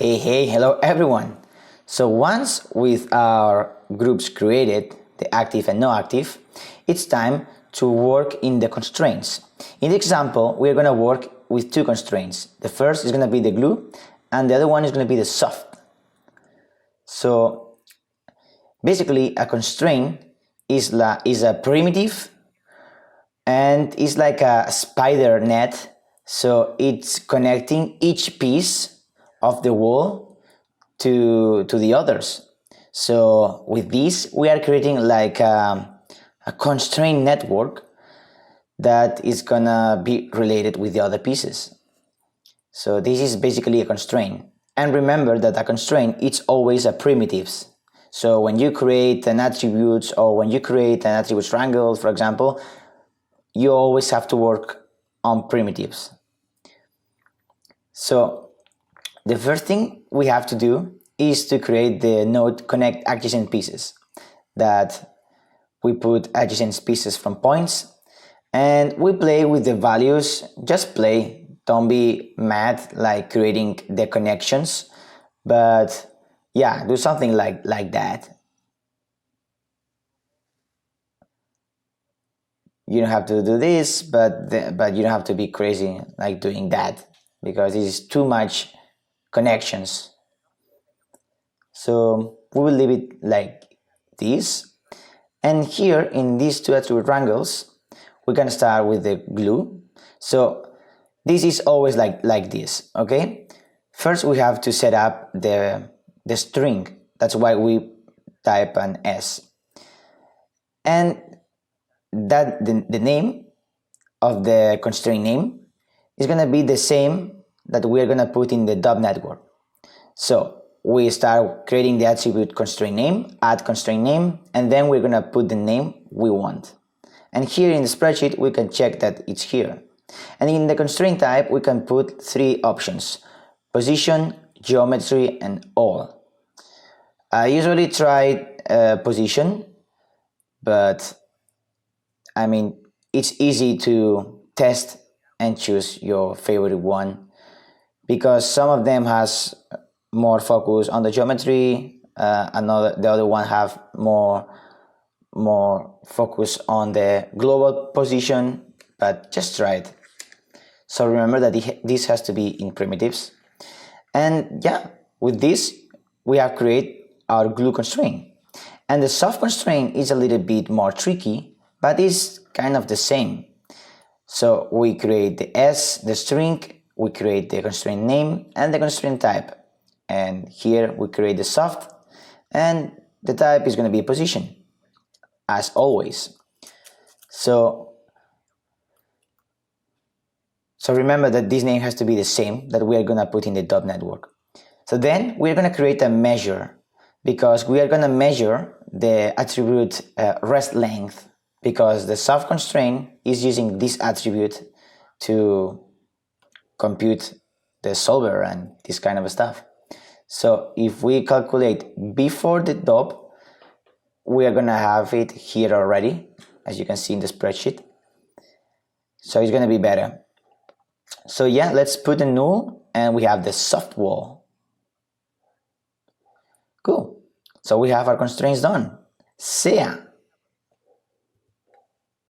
Hey, hello everyone. So once with our groups created, the active and no active, it's time to work in the constraints. In the example, we're going to work with two constraints. The first is going to be the glue and the other one is going to be the soft. So basically a constraint is a primitive and it's like a spider net. So it's connecting each piece of the wall to the others. So with this we are creating like a constraint network that is gonna be related with the other pieces. So this is basically a constraint, and remember that a constraint it's always a primitives. So when you create an attribute or when you create an attribute triangle, for example, you always have to work on primitives. So the first thing we have to do is to create the node connect adjacent pieces, that we put adjacent pieces from points and we play with the values. Just play, don't be mad like creating the connections, but yeah, do something like that. You don't have to do this, but you don't have to be crazy like doing that, because it is too much connections. So we will leave it like this, and here in these two attribute triangles we can start with the glue. So this is always like this, okay? First we have to set up the string. That's why we type an S, and that the name of the constraint name is going to be the same that we're going to put in the dub network. So we start creating the attribute constraint name, add constraint name, and then we're going to put the name we want. And here in the spreadsheet we can check that it's here. And in the constraint type we can put three options: position, geometry, and all. I usually try position, but I mean it's easy to test and choose your favorite one, because some of them has more focus on the geometry, the other one have more focus on the global position, but just try it. So remember that this has to be in primitives. And yeah, with this we have created our glue constraint. And the soft constraint is a little bit more tricky, but it's kind of the same. So we create the S, the string, we create the constraint name and the constraint type. And here we create the soft, and the type is going to be position, as always. So remember that this name has to be the same that we are going to put in the dub network. So then we're going to create a measure, because we are going to measure the attribute rest length, because the soft constraint is using this attribute to compute the solver and this kind of stuff. So if we calculate before the dub, we are gonna have it here already, as you can see in the spreadsheet. So it's gonna be better. So yeah, let's put a null and we have the soft wall. Cool. So we have our constraints done. See ya.